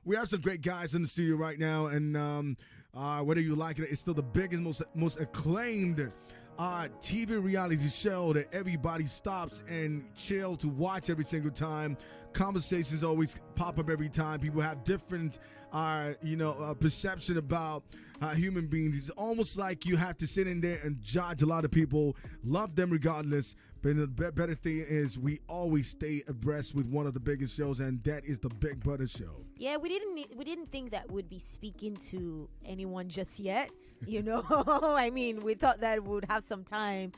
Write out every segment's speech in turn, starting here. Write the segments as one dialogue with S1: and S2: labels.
S1: We have some great guys in the studio right now, and whether you like it, it's still the biggest, most acclaimed TV reality show that everybody stops and chill to watch every single time. Conversations always pop up every time. People have different, perception about human beings. It's almost like you have to sit in there and judge a lot of people, love them regardless. But the better thing is we always stay abreast with one of the biggest shows, and that is the Big Brother show.
S2: Yeah, we didn't think that would be speaking to anyone just yet. I mean, we thought that we would have some time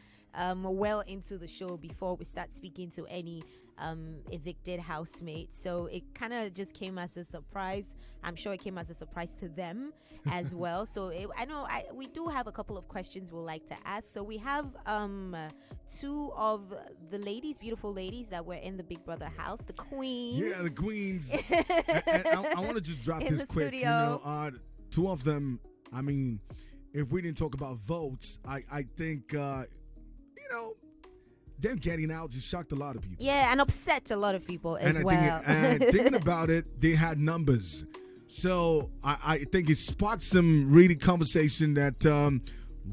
S2: well into the show before we start speaking to any evicted housemates. So it kind of just came as a surprise. I'm sure it came as a surprise to them as well. So we do have a couple of questions we'd like to ask. So we have two of the beautiful ladies that were in the Big Brother house, the queens.
S1: Yeah, the queens. and I want to just drop this quick.
S2: Studio.
S1: Two of them, I mean, if we didn't talk about votes, I think, them getting out just shocked a lot of people.
S2: Yeah, and upset a lot of people as well.
S1: And thinking about it, they had numbers. So I think it sparked some really conversation that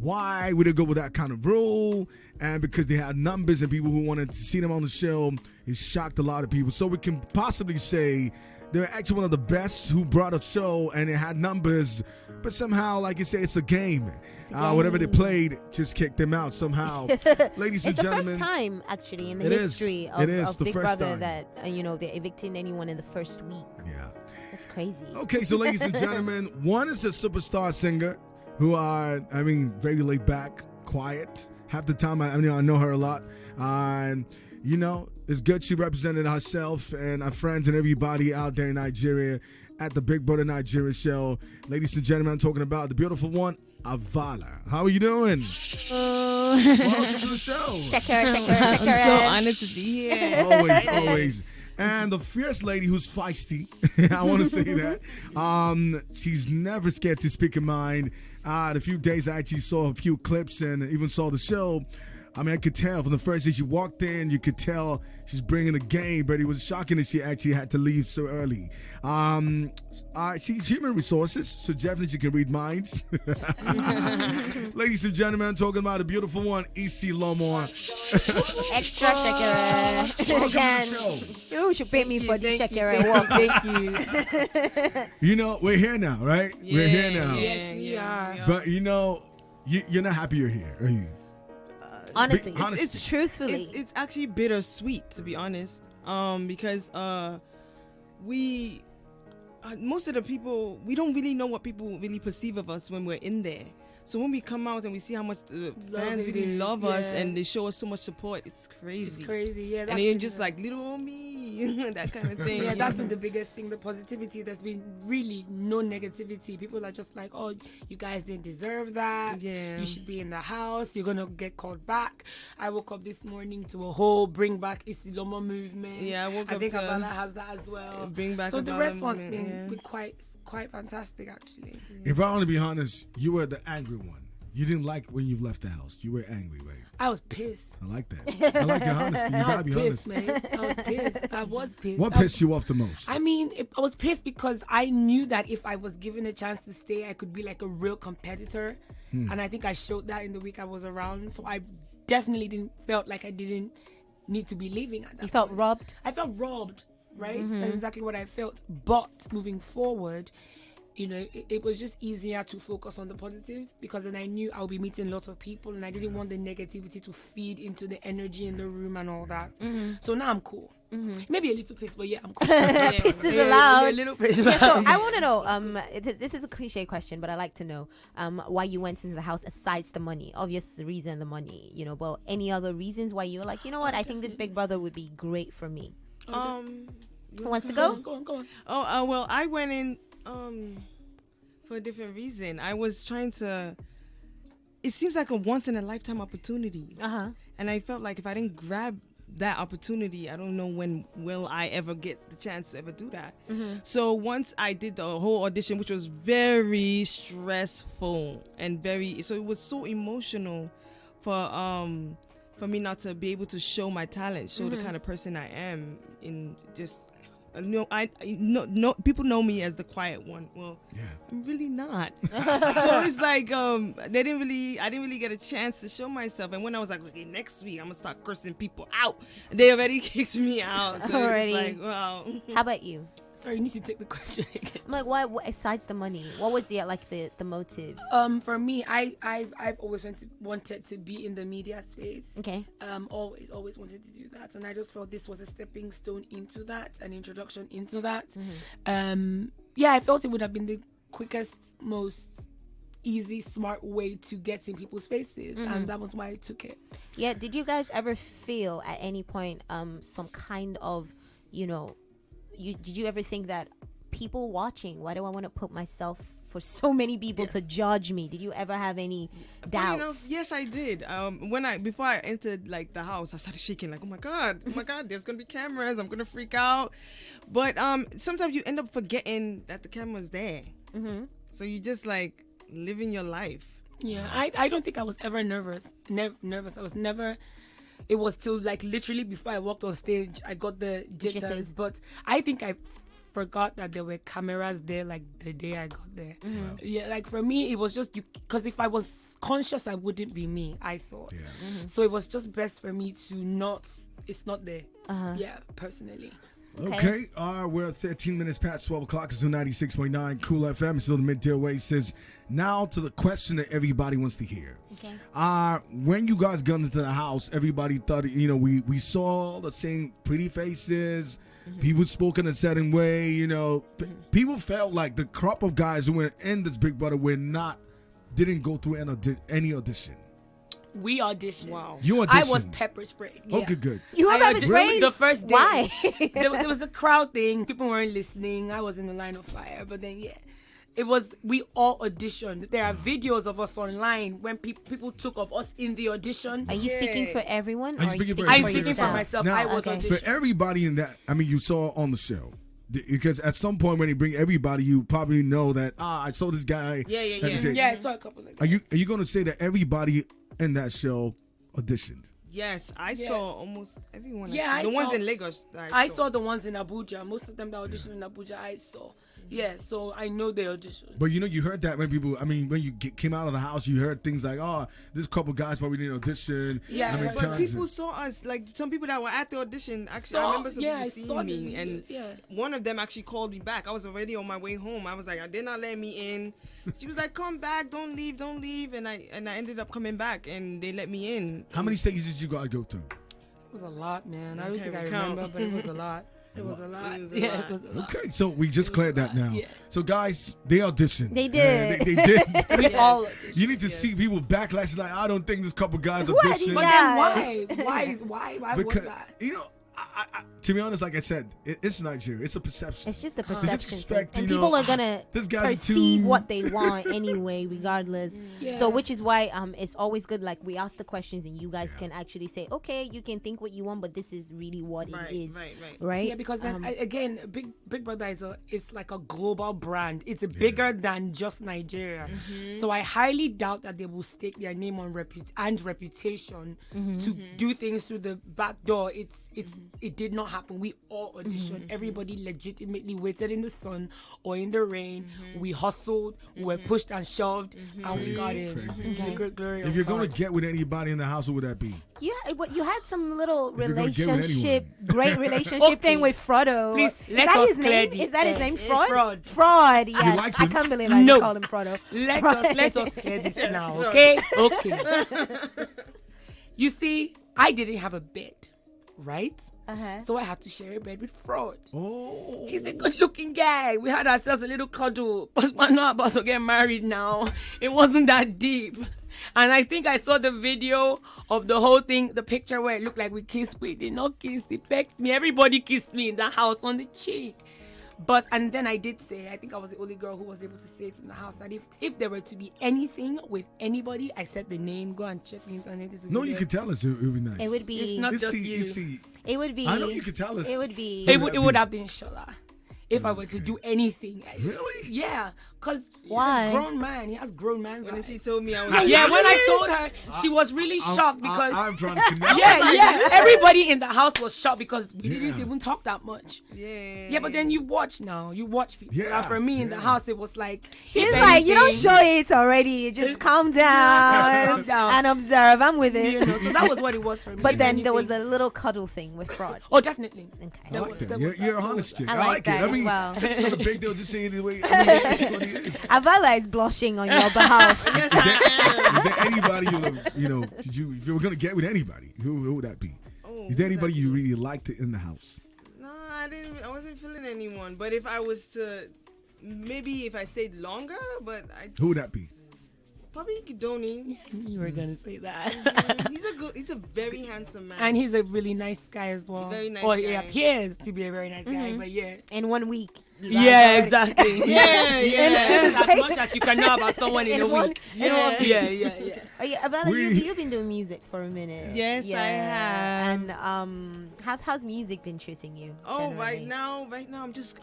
S1: why would they go with that kind of rule? And because they had numbers and people who wanted to see them on the show, it shocked a lot of people. So we can possibly say they're actually one of the best who brought a show and it had numbers. But somehow, like you say, it's a game. Whatever they played just kicked them out somehow. Ladies and gentlemen.
S2: It's the first time, actually, in the history of Big Brother that, they're evicting anyone in the first week.
S1: Yeah.
S2: That's crazy.
S1: Okay, so ladies and gentlemen, one is a superstar singer who are, very laid back, quiet. Half the time, I know her a lot. It's good she represented herself and her friends and everybody out there in Nigeria at the Big Brother Nigeria show. Ladies and gentlemen, I'm talking about the beautiful one, Avala. How are you doing? Welcome to the show.
S2: Check her.
S3: I'm so honored to be here.
S1: Always. And the fierce lady who's feisty, I want to say that. She's never scared to speak her mind. The few days I actually saw a few clips and even saw the show. I could tell from the first day she walked in, you could tell she's bringing a game, but it was shocking that she actually had to leave so early. She's human resources, so definitely she can read minds. Ladies and gentlemen, I'm talking about the beautiful one, Isilomo.
S2: Extra shakera. Again, you should pay me for this shakera walk.
S3: Thank you.
S1: We're here now, right?
S3: Yeah,
S1: we're here now.
S3: Yes, we are.
S1: But you're not happy you're here, are you?
S2: Honestly, it's truthfully.
S3: It's actually bittersweet, to be honest. Because most of the people, we don't really know what people really perceive of us when we're in there. So when we come out and we see how much the fans really love us and they show us so much support, it's crazy.
S4: It's crazy, yeah.
S3: And then you're just like, little old me, that kind of thing.
S4: Yeah, that's been the biggest thing, the positivity. There's been really no negativity. People are just like, oh, you guys didn't deserve that.
S3: Yeah.
S4: You should be in the house. You're going to get called back. I woke up this morning to a whole bring back Isilomo movement.
S3: Yeah,
S4: I think Avala has that as well.
S3: Bring back
S4: so the
S3: Avala
S4: response
S3: movement,
S4: thing been quite fantastic, actually.
S1: If I want to be honest, you were the angry one. You didn't like when you left the house. You were angry, right?
S4: I was pissed.
S1: I like that. I like your honesty. You gotta be honest.
S4: Man. I was pissed.
S1: What pissed you off the most?
S4: I was pissed because I knew that if I was given a chance to stay, I could be like a real competitor. And I think I showed that in the week I was around. So I definitely felt like I didn't need to be leaving at that
S2: You felt robbed?
S4: I felt robbed, right? That's exactly what I felt. But moving forward, it was just easier to focus on the positives because then I knew I'll be meeting lots of people and I didn't want the negativity to feed into the energy in the room and all that. So now I'm cool. Maybe a little pissed, but yeah, I'm cool.
S2: Piss is allowed.
S4: A little pissed.
S2: Yeah, so I want to know, this is a cliche question, but I like to know why you went into the house aside the money. Obvious reason, the money, but any other reasons why you were like, you know what, I think this Big Brother would be great for me. Who wants to go?
S4: Go on.
S3: Oh, well, I went in for a different reason. I was trying to. It seems like a once in a lifetime opportunity, and I felt like if I didn't grab that opportunity, I don't know when will I ever get the chance to ever do that. So once I did the whole audition, which was very stressful and so it was so emotional for me not to be able to show my talent, show the kind of person I am in just no people know me as the quiet one. Well,
S1: Yeah.
S3: I'm really not. So it's like I didn't really get a chance to show myself. And when I was like, okay, next week I'm gonna start cursing people out, they already kicked me out. So
S2: Already.
S3: it's like, wow.
S2: How about you?
S4: Sorry, you need to take the question again.
S2: I'm like, what besides the money? What was the motive?
S4: For me, I've always wanted to be in the media space.
S2: Okay.
S4: Always wanted to do that, and I just felt this was a stepping stone into that, an introduction into that. Yeah, I felt it would have been the quickest, most easy, smart way to get in people's faces, and that was why I took it.
S2: Yeah. Did you guys ever feel at any point some kind of, did you ever think that people watching, why do I want to put myself for so many people to judge me? Did you ever have any doubts?
S3: Yes, I did. Before I entered like the house, I started shaking like, oh my god, there's gonna be cameras. I'm gonna freak out. But sometimes you end up forgetting that the camera's there. So you just like living your life.
S4: Yeah, I don't think I was ever nervous. Nervous. I was never. It was till like literally before I walked on stage, I got the jitters. But I think I forgot that there were cameras there like the day I got there.
S1: Wow.
S4: Yeah, like for me, it was just because if I was conscious, I wouldn't be me, I thought.
S1: Yeah.
S4: So it was just best for me to it's not there. Yeah, personally.
S1: Okay, we're 13 minutes past 12 o'clock. It's 96.9 Cool FM. Still the Midday Oasis. Now to the question that everybody wants to hear.
S2: Okay.
S1: When you guys got into the house, everybody thought, we saw the same pretty faces. People spoke in a certain way, People felt like the crop of guys who were in this Big Brother didn't go through any audition.
S4: We auditioned.
S3: Wow.
S1: You auditioned.
S4: I was pepper sprayed. Yeah.
S1: Okay, good.
S2: You were pepper sprayed?
S4: The first day.
S2: Why?
S4: there was a crowd thing. People weren't listening. I was in the line of fire. But then, we all auditioned. There are videos of us online when people took of us in the audition.
S2: Are you speaking for everyone?
S1: Are you
S2: or
S1: speaking for
S4: I'm
S1: everybody?
S4: speaking for myself.
S1: Now,
S4: I was
S2: okay.
S4: auditioning.
S1: For everybody in that, you saw on the show. Because at some point when they bring everybody, you probably know that, I saw this guy.
S3: Yeah.
S4: Yeah, I saw a couple of them.
S1: Are you going to say that everybody in that show auditioned?
S3: Yes, I saw almost everyone.
S4: Yeah,
S3: the ones in Lagos.
S4: I saw the ones in Abuja. Most of them that auditioned in Abuja, I saw. Yeah, so I know they auditioned.
S1: But you heard that when people, when you came out of the house, you heard things like, this couple guys probably didn't audition.
S4: Yeah,
S3: but people saw us, like some people that were at the audition. Actually, I remember some people seeing me, and one of them actually called me back. I was already on my way home. I was like, they're not letting me in. She was like, come back, don't leave, and I ended up coming back, and they let me in.
S1: How many stages did you guys go through?
S4: It was a lot, man. I don't think I remember, but it was a lot. It was a lot. Yeah, it was a lot.
S1: Okay, so we just cleared that now.
S4: Yeah.
S1: So guys, they auditioned.
S2: They did.
S1: They did.
S4: We all.
S1: You need to see people backlash like, I don't think this couple guys
S2: What?
S1: auditioned.
S4: But
S2: Yeah.
S4: then why was
S1: Because
S4: that?
S1: I, to be honest, like I said, it's Nigeria. It's a perception.
S2: It's just the
S1: Because
S2: perception.
S1: just expect,
S2: And people are gonna
S1: this guy's
S2: perceive
S1: too-
S2: what they want anyway, regardless.
S4: Yeah.
S2: So, which is why it's always good. Like we ask the questions, and you guys can actually say, okay, you can think what you want, but this is really what it is, right?
S4: Yeah, because then, again, Big Brother is like a global brand. It's bigger than just Nigeria. So I highly doubt that they will stake their name on reputation to do things through the back door. It did not happen. We all auditioned. Everybody legitimately waited in the sun or in the rain. We hustled. We were pushed and shoved, and we got in. Glory
S1: If you're going to get with anybody in the house, who would that be?
S2: You had some little
S1: If you're gonna get with
S2: great relationship thing with Frodo.
S4: Please,
S2: is
S4: let
S2: that
S4: us
S2: his
S4: clear
S2: name?
S4: this
S2: Is that his
S4: air.
S2: name?
S4: It's
S2: Fraud.
S4: fraud.
S2: Fraud. Yes.
S1: liked
S2: I
S1: him?
S2: can't believe I
S4: No.
S2: just called him Frodo.
S4: Let us clear this now, okay? Okay. You see, I didn't have a bed, right? So I had to share a bed with Fraud.
S1: Oh.
S4: He's a good-looking guy. We had ourselves a little cuddle, but we're not about to get married now. It wasn't that deep. And I think I saw the video of the whole thing, the picture where it looked like we kissed. We did not kiss. He pecked me. Everybody kissed me in the house on the cheek. And then I did say, I think I was the only girl who was able to say it in the house, that if there were to be anything with anybody, I said the name, go and check the internet.
S1: No, you could tell us. It would be nice.
S2: It would be.
S4: It's not just you.
S2: It would be.
S1: I know you could tell us.
S2: It would be.
S4: It would have been Shola. if I were to do anything.
S1: Really?
S4: Yeah, because
S2: Why?
S4: he's a grown man. He has grown man
S3: When
S4: vibes.
S3: she told me, I was
S4: Yeah, when I told her, she was really shocked because
S1: I'm trying to connect.
S4: yeah, everybody in the house was shocked because we didn't even talk that much.
S3: Yeah,
S4: But then you watch people.
S1: Yeah,
S4: For me in the
S1: yeah.
S4: house, it was like
S2: She's
S4: if
S2: like, you don't
S4: anything,
S2: show it already. Just calm down,
S4: Calm down.
S2: and observe. I'm with it.
S4: you know. So that was what it was for me.
S2: But
S4: if
S2: then there was
S4: anything.
S2: a little cuddle thing with Fraud.
S4: Oh, definitely.
S2: Okay.
S1: I like
S4: There
S1: that.
S4: was
S1: You're
S4: that.
S1: a honest chick.
S2: I
S1: I
S2: like
S1: like it.
S2: that
S1: I
S2: as
S1: mean,
S2: well.
S1: it's not a big deal. Just saying it the way. I mean, it's what it is.
S2: Avala is blushing on your behalf.
S3: Yes, I
S1: Is there anybody if you were gonna get with anybody, who would that be?
S3: am.
S1: Is there anybody you really liked in the house?
S3: No, I didn't. I wasn't feeling anyone. But if I was to, maybe if I stayed longer, but I
S1: Who would that be?
S3: probably Dotun.
S4: You were gonna say that.
S3: He's a very handsome man.
S4: And he's a really nice guy as well.
S3: Very nice
S4: Or he
S3: guy.
S4: appears to be a very nice guy, but yeah.
S2: In 1 week. you guys
S4: Yeah,
S2: already-
S4: exactly.
S3: Yeah.
S4: As much as you can know about someone in a
S2: one-
S4: week.
S3: Yeah.
S4: Yeah.
S2: Oh, yeah, Avala, you've been doing music for a minute.
S3: Yes, I have.
S2: And how's music been treating you?
S3: Oh,
S2: generally?
S3: right now, I'm just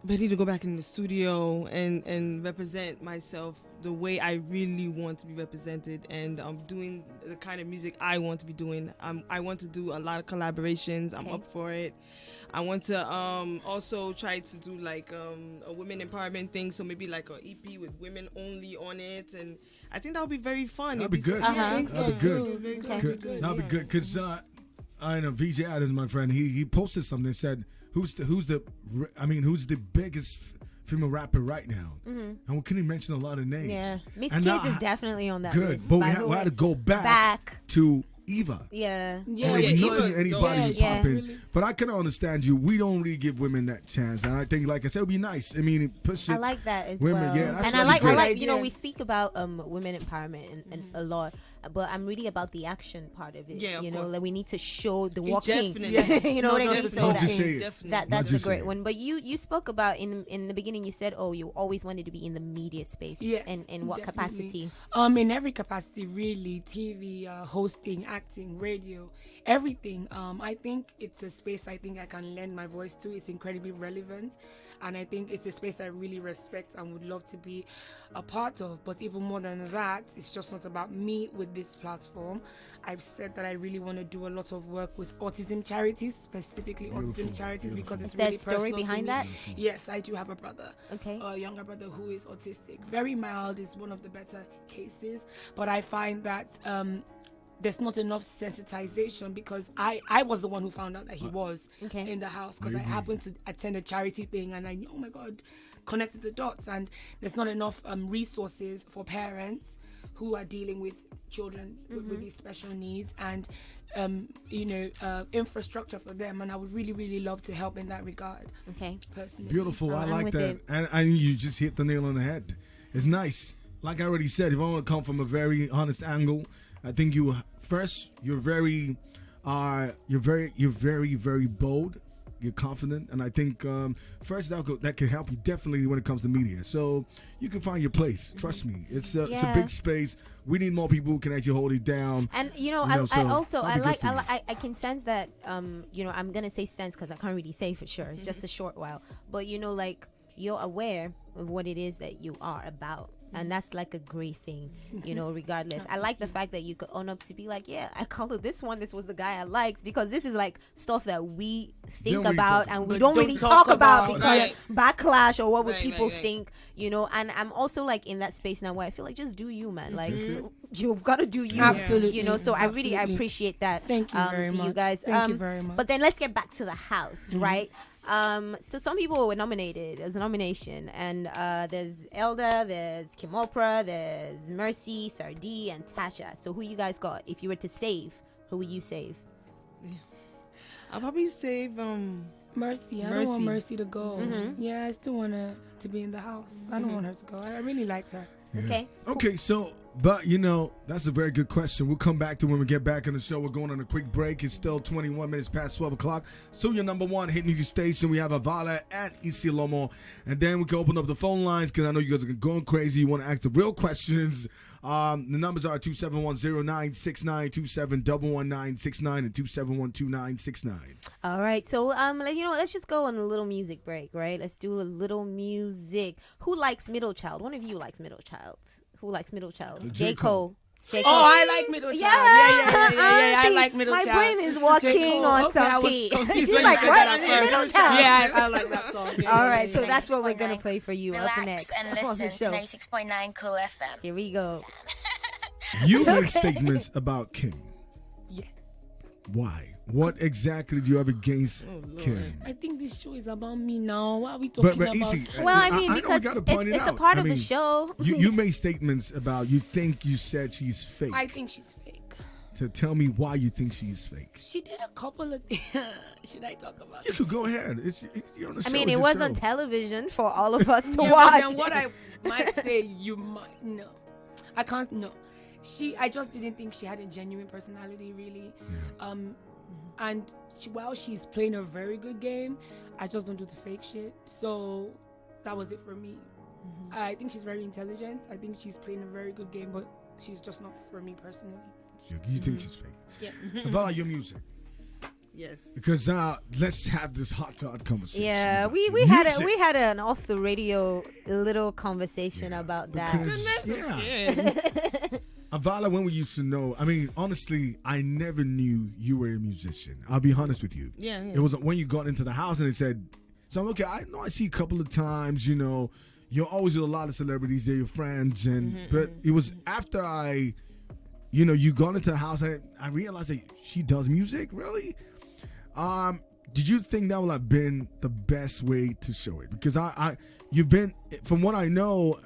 S3: ready to go back in the studio and represent myself the way I really want to be represented, and I'm doing the kind of music I want to be doing. I want to do a lot of collaborations. I'm
S2: Okay.
S3: up for it. I want to also try to do like a women empowerment thing, so maybe like an EP with women only on it, and I think that would be very fun.
S1: That'd be good.
S2: Uh-huh.
S1: That'd be good.
S3: Very
S2: Okay.
S1: Good. That'd be good because I know VJ Adams, my friend. He posted something that said, "Who's the biggest female rapper right now?" And we couldn't mention a lot of names.
S2: Yeah. Miss
S1: And
S2: Kiss
S1: now
S2: is definitely on that
S1: good,
S2: list.
S1: but
S2: by
S1: we
S2: the
S1: had
S2: way.
S1: to go back to Eva.
S2: Yeah.
S1: And
S3: yeah,
S1: if not
S3: Eva's
S1: anybody
S3: dope.
S1: was
S2: Yeah.
S1: popping. But I can understand you. We don't really give women that chance. And I think, like I said, it would be nice. I mean, push it.
S2: I like that as
S1: Women,
S2: well.
S1: yeah, that's
S2: and
S1: really
S2: I like,
S1: great.
S2: you know,
S4: idea.
S2: we speak about women empowerment and a lot, but I'm really about the action part of it.
S3: Yeah, of
S2: you know,
S3: course.
S2: like we need to show the walking.
S3: Definitely.
S2: you know what I mean?
S3: definitely.
S2: So
S1: Don't just say it.
S3: Definitely.
S2: that's
S1: Not
S2: a
S1: just
S2: great
S1: say it.
S2: one. But you spoke about in the beginning. You said, oh, you always wanted to be in the media space.
S4: Yes,
S2: In what
S4: definitely.
S2: capacity?
S4: In every capacity, really. TV, hosting, acting, radio, everything. I think it's a space I think I can lend my voice to. It's incredibly relevant. And I think it's a space I really respect and would love to be a part of. But even more than that, it's just not about me with this platform. I've said that I really want to do a lot of work with autism charities, specifically autism charities, because it's
S2: Is there
S4: really
S2: a story
S4: personal to
S2: behind
S4: me.
S2: that?
S4: Yes, I do have a brother.
S2: Okay.
S4: A younger brother who is autistic. Very mild, is one of the better cases. But I find that there's not enough sensitization because I was the one who found out that he was
S2: Okay.
S4: in the house because I happened to attend a charity thing and I knew, oh my God, connected the dots. And there's not enough resources for parents who are dealing with children with these special needs and infrastructure for them. And I would really, really love to help in that regard.
S2: Okay.
S4: Personally.
S1: Beautiful. I
S2: I'm
S1: like
S2: with
S1: that.
S2: it.
S1: And you just hit the nail on the head. It's nice. Like I already said, if I want to come from a very honest angle, I think you're very, very bold. You're confident, and I think first that can help you definitely when it comes to media. So you can find your place. Trust me, it's a big space. We need more people who can actually hold it down.
S2: And I can sense that I'm gonna say sense because I can't really say for sure. It's just a short while, but you're aware of what it is that you are about. And that's like a great thing, regardless. I like the fact that you could own up to be like, yeah, I called this one. This was the guy I liked, because this is like stuff that we think
S1: Don't really
S2: about
S1: talk
S2: and we
S4: But
S2: don't
S4: don't
S2: really
S4: talk
S2: talk about
S4: about.
S2: because backlash or what would
S3: Right,
S2: people
S3: right.
S2: think, And I'm also like in that space now where I feel like just do you, man. Like you've got to do you.
S4: Absolutely.
S2: So I
S4: Absolutely.
S2: appreciate that.
S4: Thank you very
S2: to
S4: much.
S2: you guys.
S4: Thank you very much.
S2: But then let's get back to the house, right? So some people were nominated as a nomination, and there's Elda, there's Kim Oprah, there's Mercy, Sardi, and Tasha. So who you guys got? If you were to save, who would you save?
S3: I'll probably save
S4: Mercy. I don't want Mercy to go. Yeah, I still want her to be in the house. I don't want her to go. I really liked her.
S1: Yeah.
S2: Okay.
S1: Okay, so But, that's a very good question. We'll come back to when we get back in the show. We're going on a quick break. It's still 21 minutes past 12 o'clock. So your number one hit music station. We have Avala and Isilomo. And then we can open up the phone lines because I know you guys are going crazy. You want to ask the real questions. The numbers are 2710969, 2711969, and 2712969.
S2: All right. So, let's just go on a little music break, right? Let's do a little music. Who likes Middle Child? One of you likes Middle Child. Who likes Middle Child? J. Cole.
S4: Oh, I like Middle Child. Yeah. I like Middle Child.
S2: My brain is walking on something. She's like, what? Middle Child.
S4: Yeah, I like that song.
S2: All right, so that's what we're going to play for you up next.
S5: Relax and listen to 96.9 Cool FM.
S2: Here we go.
S1: You make statements about Kim.
S4: Yeah.
S1: Why? What exactly do you have against Kim?
S4: I think this show is about me now. What are we talking about?
S1: Easy,
S2: well, I mean, because
S1: it's
S2: a part of the show.
S1: You made statements about you think you said she's fake.
S4: I think she's fake.
S1: So tell me why you think she's fake.
S4: She did a couple of things. Should I talk about it?
S1: You could go ahead. You're on the show.
S2: I mean, it was on television for all of us to
S4: Yeah,
S2: watch.
S4: and what I might say, you might no. I can't no. I just didn't think she had a genuine personality, really.
S1: Yeah.
S4: And while she's playing a very good game, I just don't do the fake shit. So that was it for me. Mm-hmm. I think she's very intelligent. I think she's playing a very good game, but she's just not for me personally.
S1: You think she's fake?
S4: Yeah.
S1: About your music.
S3: Yes.
S1: Because let's have this hot conversation.
S2: Yeah, we had an off the radio little conversation about that.
S1: Avala, when we used to know, I mean, honestly, I never knew you were a musician. I'll be honest with you.
S3: Yeah.
S1: It was when you got into the house and it said, so I'm okay, I know I see a couple of times, you're always with a lot of celebrities, they're your friends, but it was after you got into the house, I realized that she does music, really? Did you think that would have been the best way to show it? Because you've been, from what I know,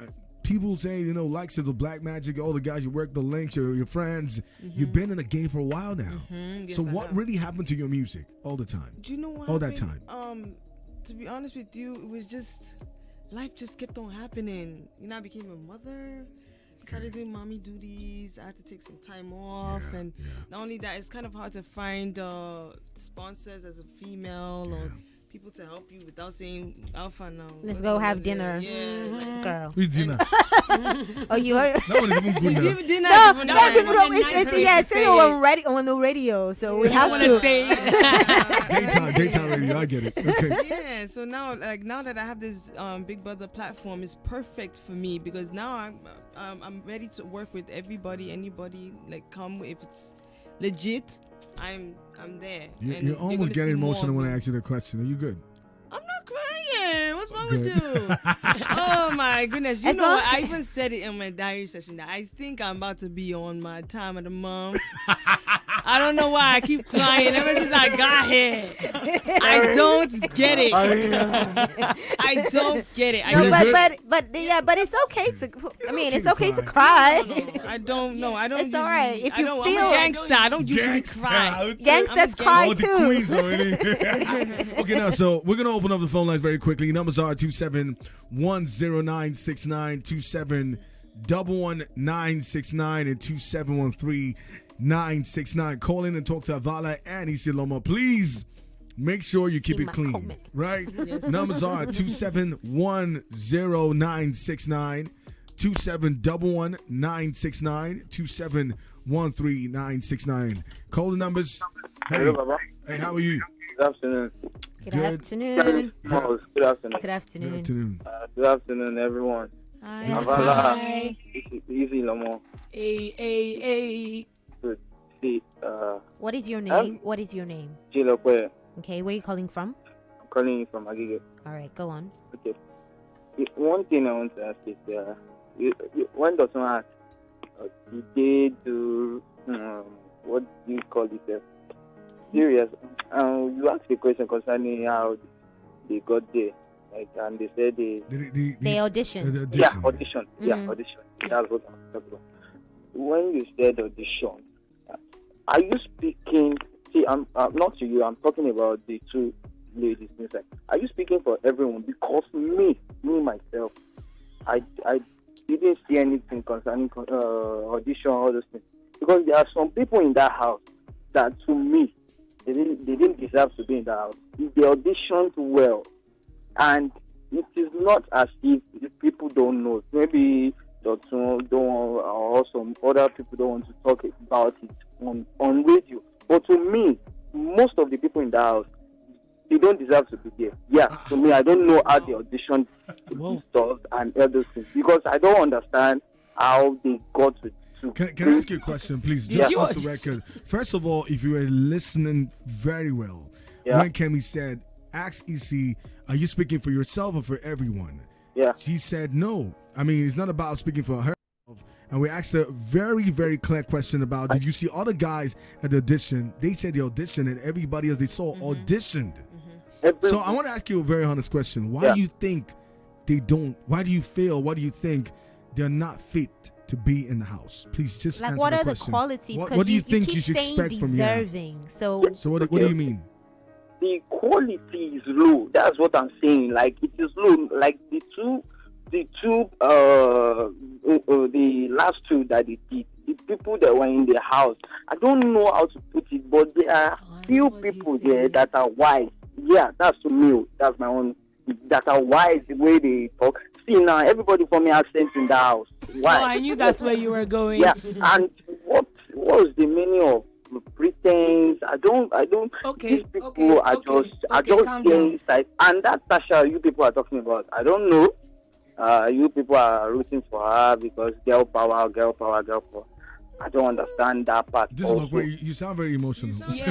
S1: people say, likes of the Black Magic, all the guys you work, the links, your friends, you've been in the game for a while now.
S3: Yes,
S1: so what really happened to your music all the time?
S3: Do you know what
S1: all
S3: happened?
S1: that time?
S3: To be honest with you, it was just, life just kept on happening. I became a mother. Started doing mommy duties. I had to take some time off, and not only that, it's kind of hard to find sponsors as a female or people to help you without saying alpha now.
S2: Let's go have dinner.
S3: Yeah.
S2: Girl.
S1: Who's dinner?
S2: Oh, you heard?
S1: That one is even good now.
S3: Give dinner.
S2: No, people don't. It's on the radio, so we have to.
S1: Daytime radio. I get it. Okay.
S3: Yeah. So now that I have this Big Brother platform, is perfect for me because now I'm ready to work with everybody, anybody. Come if it's legit. I'm there.
S1: You're almost getting emotional when I ask you the question. Are you good?
S3: I'm not crying. What's wrong with you? Oh my goodness. You know what? I even said it in my diary session that I think I'm about to be on my time of the month. I don't know why I keep crying ever since I got here. I don't get it. I don't get it.
S2: But it's okay to. I mean, it's okay to cry.
S3: No. I don't know. I don't.
S2: It's all right. If you feel
S3: I'm a gangster. I don't usually cry.
S2: Gangsters cry too.
S1: Queens already. Okay, now so we're gonna open up the phone lines very quickly. Numbers are 2710969, 2711969, and 2713-969. Call in and talk to Avala and Isilomo. Please make sure you keep it clean, comment. Right? Yes. Numbers are 2710969, 2711969, 2713969. Call the numbers. Hey,
S6: hello, Baba.
S1: Hey, how are you?
S6: Good afternoon.
S2: Good afternoon.
S6: Good afternoon.
S2: Good afternoon.
S6: Good afternoon, everyone.
S3: Hi.
S6: Avala, Isilomo.
S4: Hey.
S6: Good. See,
S2: what is your name? What is your name?
S6: Chilokwe.
S2: Okay, where are you calling from?
S6: I'm calling you from Agege.
S2: All right, go on.
S6: Okay. One thing I want to ask is, when Dotun asked, you did do, what do you call it? Serious. You asked a question concerning how they got there. And they said they
S2: auditioned.
S6: Audition. Yeah, audition. That's what I'm talking about. When you said audition, are you speaking? See, I'm not to you. I'm talking about the two ladies inside. Are you speaking for everyone? Because me myself, I didn't didn't see anything concerning audition, all those things. Because there are some people in that house that, to me, they didn't deserve to be in that house. They auditioned well, and it is not as if the people don't know. Maybe Dotun or some other people don't want to talk about it on radio. But to me, most of the people in the house, they don't deserve to be there. Yeah, to me, I don't know how they auditioned stuff and other things, because I don't understand how they got to.
S1: Can I ask you a question, please? Just off the record. First of all, if you were listening very well, when Kemi said, ask EC, are you speaking for yourself or for everyone?
S6: Yeah.
S1: She said no. I mean, it's not about speaking for herself. And we asked a very, very clear question about, did you see all the guys at the audition? They said they auditioned, and everybody else they saw auditioned. So I want to ask you a very honest question. Why do you think they don't? Why do you feel? What do you think they're not fit to be in the house? Please just answer
S2: what
S1: the
S2: are
S1: question.
S2: the qualities?
S1: What do you think you should expect from
S2: deserving. So
S1: what do you mean?
S6: The quality is low. That's what I'm saying. Like, it is low. Like the last two that they did, the people that were in the house, I don't know how to put it, but there are few people there that are wise. Yeah, that's to me. That's my own. That are wise the way they talk. See now, everybody from me accent in the house. Why?
S4: Oh, I knew that's where you were going.
S6: Yeah, and what was the meaning of pretense? I don't. These people are just getting inside. And that Tasha you people are talking about, I don't know. You people are rooting for her because girl power. I don't understand that part.
S1: This is where you sound very emotional.
S6: You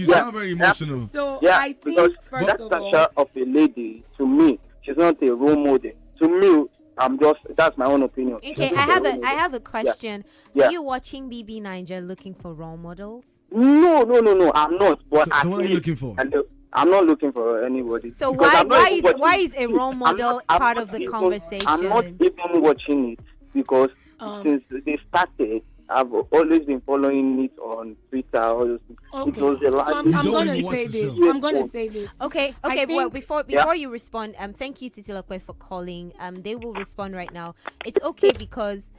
S6: sound
S1: very emotional.
S4: So I think
S6: because
S4: first
S6: that
S4: of
S6: Tasha
S4: all,
S6: of a lady, to me, she's not a role model. To me, that's my own opinion.
S2: Okay, I have a question.
S6: Yeah.
S2: Are you watching BB Niger looking for role models?
S6: No, I'm not. But
S1: so what are you looking for?
S6: I'm not looking for anybody.
S2: So why is a role model part of the conversation?
S6: I'm not even watching it because since they started, I've always been following it on Twitter. It was a lot.
S4: So I'm going to say this.
S2: Okay. Well, before you respond, thank you Titilakwe for calling. They will respond right now. It's okay because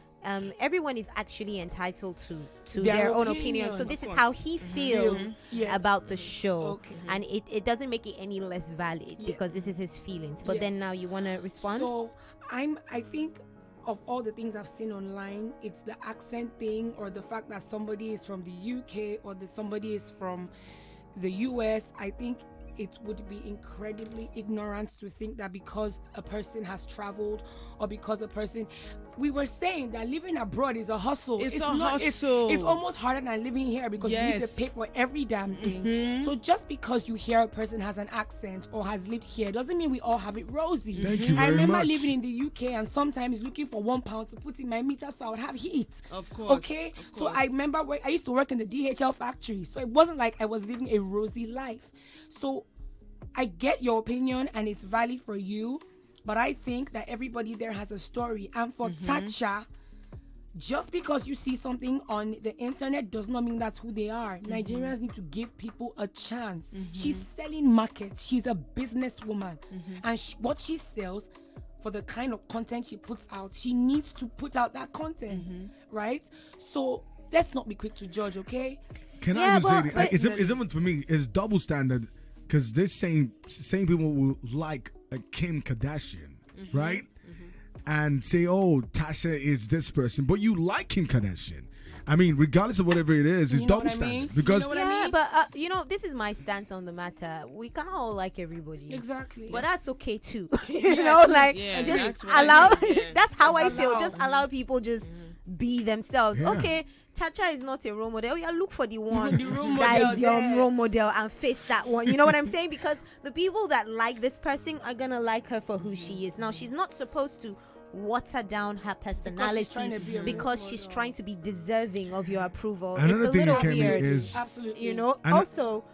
S2: everyone is actually entitled to their own opinion. So this is how he feels about the show, and it doesn't make it any less valid because this is his feelings. But then now you want to respond.
S4: So I think of all the things I've seen online, it's the accent thing, or the fact that somebody is from the UK or that somebody is from the US. I think it would be incredibly ignorant to think that because a person has traveled or because a person, we were saying that living abroad is a hustle.
S3: It's a hustle.
S4: It's almost harder than living here because you need to pay for every damn thing. So just because you hear a person has an accent or has lived here doesn't mean we all have it rosy.
S1: Thank you
S4: I
S1: very
S4: remember
S1: much.
S4: living in the UK and sometimes looking for £1 to put in my meter so I would have heat.
S3: Of course.
S4: Okay? So I remember I used to work in the DHL factory, so it wasn't like I was living a rosy life. So I get your opinion and it's valid for you, but I think that everybody there has a story. And for Tasha, just because you see something on the internet does not mean that's who they are. Nigerians need to give people a chance. She's selling markets. She's a businesswoman. And what she sells, for the kind of content she puts out, she needs to put out that content, right? So let's not be quick to judge, okay?
S1: Can I even say it's even for me, it's double standard. Because this same people will like a Kim Kardashian, right? And say, oh, Tasha is this person. But you like Kim Kardashian. I mean, regardless of whatever it is, it's double standard. Because
S2: but this is my stance on the matter. We can't all like everybody.
S4: Exactly.
S2: But that's okay too. Just allow. That's how I feel. Just allow people just be themselves. Okay, Tasha is not a role model. Yeah, look for the one that is your role model and face that one. You know what I'm saying? Because the people that like this person are gonna like her for who she is. Now, she's not supposed to water down her personality because she's trying to be deserving of your approval.
S1: Another
S2: it's a
S1: thing
S2: little weird.
S1: is,
S2: you know. Also,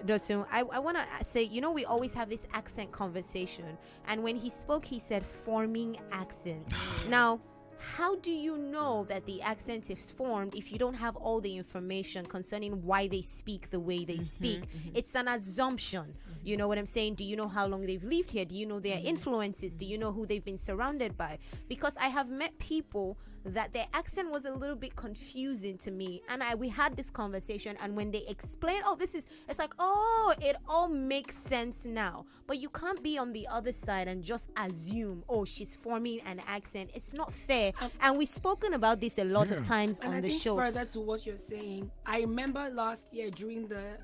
S2: Dotun, I want to say, you know, we always have this accent conversation, and when he spoke, he said forming accent. Now, how do you know that the accent is formed if you don't have all the information concerning why they speak the way they speak? It's an assumption. You know what I'm saying? Do you know how long they've lived here? Do you know their influences? Do you know who they've been surrounded by? Because I have met people that their accent was a little bit confusing to me, and we had this conversation, and when they explain, it's like, oh, it all makes sense now. But you can't be on the other side and just assume, oh, she's forming an accent. It's not fair. And we've spoken about this a lot of times on the show.
S4: Further to what you're saying, I remember last year during the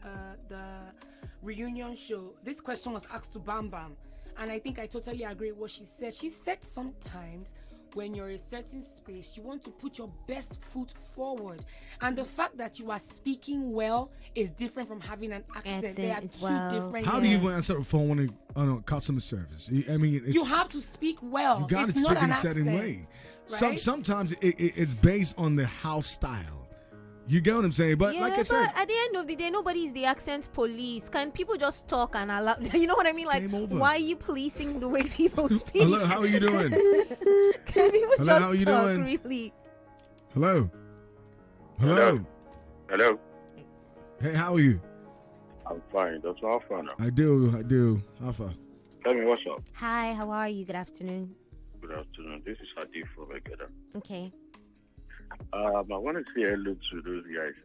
S4: reunion show, this question was asked to Bam Bam, and I think I totally agree with what she said. She said sometimes when you're in a certain space, you want to put your best foot forward, and the fact that you are speaking well is different from having an accent. They are two different.
S1: How do you answer a phone on customer service? I mean,
S4: you have to speak well.
S1: You got to speak in a certain way.
S4: Right?
S1: Sometimes it's based on the house style. You get what I'm saying? But like I said,
S2: at the end of the day, nobody is the accent police. Can people just talk and allow? You know what I mean? Like, why are you policing the way people speak?
S1: Hello, how are you doing?
S2: Can people
S1: Hello,
S2: just
S1: how are you
S2: talk,
S1: doing?
S2: really?
S1: Hello. Hello. Hey, how are you?
S7: I'm fine. That's all fine.
S1: I do. How far?
S7: Tell me what's up.
S2: Hi, how are you? Good afternoon.
S7: Good afternoon. This is Hadif from Egeda.
S2: Okay.
S7: I want to say hello to those guys.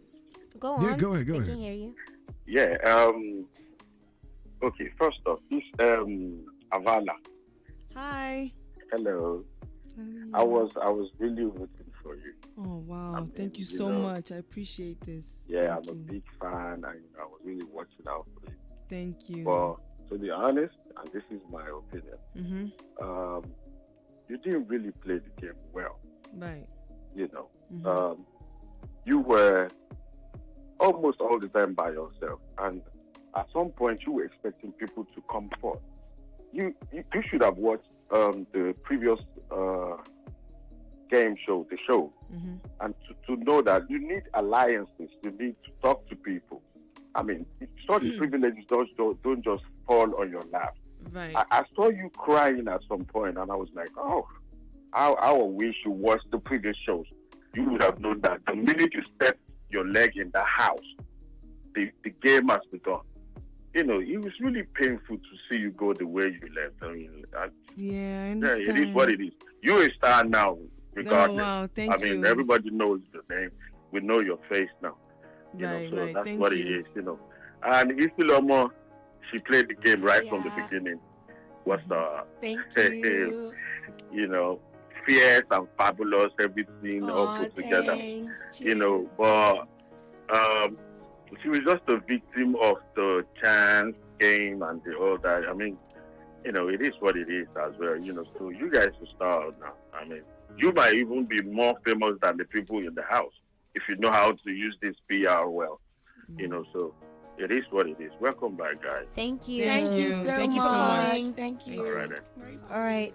S2: Go on.
S1: Yeah, go ahead.
S2: I can hear you.
S7: Yeah. Okay. First off, this Avala.
S3: Hi.
S7: Hello. I was really rooting for you.
S3: Oh wow! Thank you so much. I appreciate this.
S7: Yeah, I'm a big fan, and I was really watching out for you.
S3: Thank you.
S7: But to be honest, and this is my opinion, you didn't really play the game well.
S3: Right.
S7: You know, you were almost all the time by yourself, and at some point you were expecting people to come forth. You should have watched the previous game show, and to know that you need alliances, you need to talk to people. I mean, such privileges don't just fall on your lap.
S3: Right.
S7: I saw you crying at some point, and I was like, oh, I wish you watched the previous shows. You would have known that the minute you step your leg in the house, the game has begun. You know, it was really painful to see you go the way you left. I mean,
S3: I understand.
S7: It is what it is. You're a star now, regardless.
S3: Oh, wow. Thank you.
S7: I mean, everybody knows your name. We know your face now.
S3: Right.
S7: That's
S3: Thank
S7: what
S3: you.
S7: it is, And Isilomo, she played the game right from the beginning.
S4: Thank you.
S7: Fierce and fabulous, everything all put together.
S4: Thanks.
S7: But she was just a victim of the chance game and all that. I mean, it is what it is as well. So you guys will start now. I mean, you might even be more famous than the people in the house if you know how to use this PR well. So it is what it is. Welcome back, guys.
S2: Thank you.
S3: Thank you so much.
S4: Thank you.
S7: All right.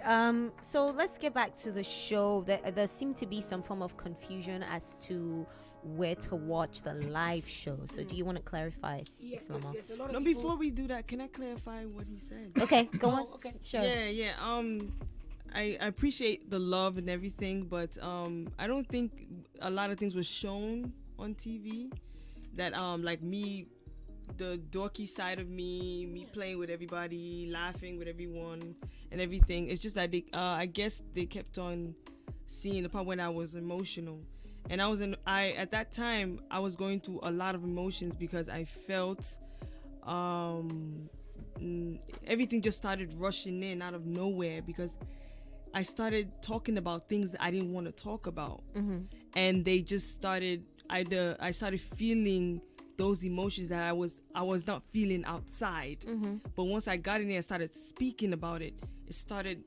S2: So let's get back to the show. There seemed to be some form of confusion as to where to watch the live show. So do you want to clarify,
S4: Yes.
S3: No, before we do that, can I clarify what he said?
S2: Okay, go on.
S4: Okay.
S2: Sure.
S3: Yeah. I appreciate the love and everything, but I don't think a lot of things were shown on TV that like me, the dorky side of me playing with everybody, laughing with everyone and everything. It's just that I guess they kept on seeing the part when I was emotional. And at that time I was going through a lot of emotions because I felt everything just started rushing in out of nowhere because I started talking about things that I didn't want to talk about. And they just started I started feeling those emotions that I was not feeling outside. But once I got in there and started speaking about it, it started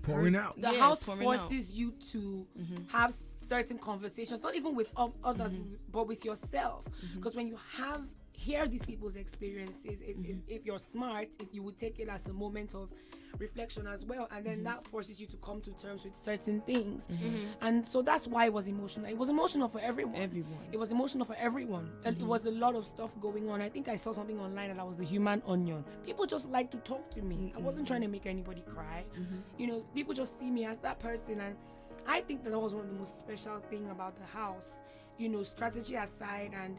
S1: pouring out.
S4: The house forces you to have certain conversations, not even with others, but with yourself. Because when you hear these people's experiences, if you're smart, you would take it as a moment of reflection as well, and then that forces you to come to terms with certain things. And so that's why it was emotional. It was emotional for everyone. It was emotional for everyone. And it was a lot of stuff going on. I think I saw something online that I was the human onion. People just like to talk to me. I wasn't trying to make anybody cry. People just see me as that person, and I think that was one of the most special thing about the house. You know, strategy aside and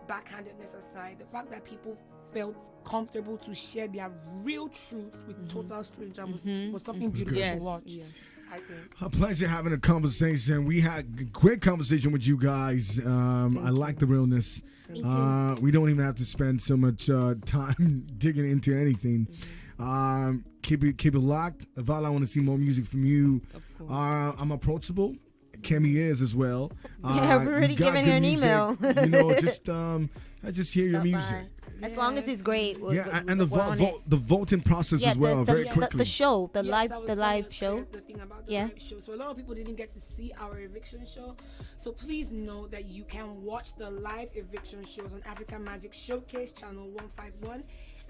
S4: backhandedness aside, the fact that people felt comfortable to share their real truth with total strangers was something beautiful to watch. Yes. I think.
S1: A pleasure having a conversation. We had a great conversation with you guys. I like the realness. We don't even have to spend so much time digging into anything. Keep it locked. Avala, I want to see more music from you. I'm approachable. Kemi is as well.
S2: Yeah, I've already given her an email.
S1: You know, I just hear your music.
S2: As long as it's great.
S1: And the voting process as well, very quickly.
S2: The show, the live show.
S4: The thing about the live show. So a lot of people didn't get to see our eviction show. So please know that you can watch the live eviction shows on African Magic Showcase Channel 151,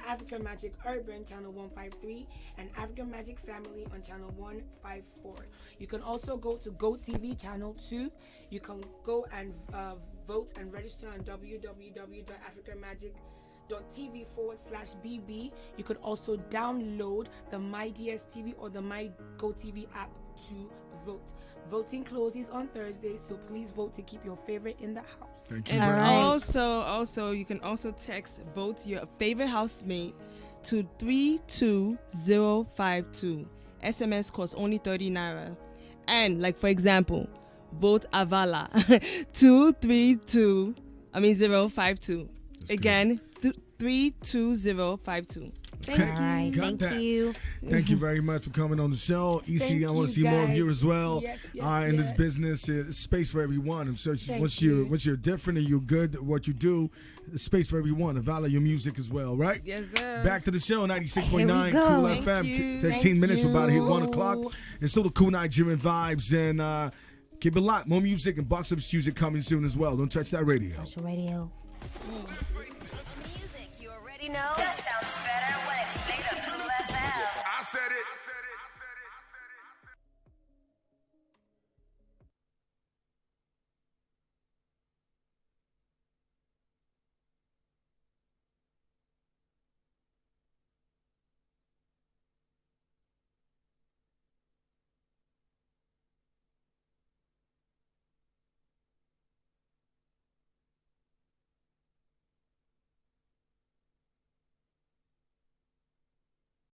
S4: African Magic Urban Channel 153, and African Magic Family on Channel 154. You can also go to GoTV Channel 2. You can go and vote and register on www.africanmagic.tv/BB. You could also download the My DSTV or the My GoTV app to vote. Voting closes on Thursday, so please vote to keep your favorite in the house.
S1: Thank you.
S3: And also, you can also text vote your favorite housemate to 32052. SMS costs only 30 naira. And like for example, vote Avala 052. Again, 32052.
S2: Thank you.
S1: Thank you very much for coming on the show. EC, I want to see more of you as well. In this business, space for everyone. I'm sure once you're different and you're good at what you do, space for everyone. Avala your music as well, right?
S3: Yes, sir.
S1: Back to the show, 96.9 Cool FM. 13 minutes, we're about to hit 1 o'clock. It's still the cool Nigerian vibes, and keep it locked. More music and box office music coming soon as well. Don't touch that radio.
S2: Touch the radio.
S5: Music you already know.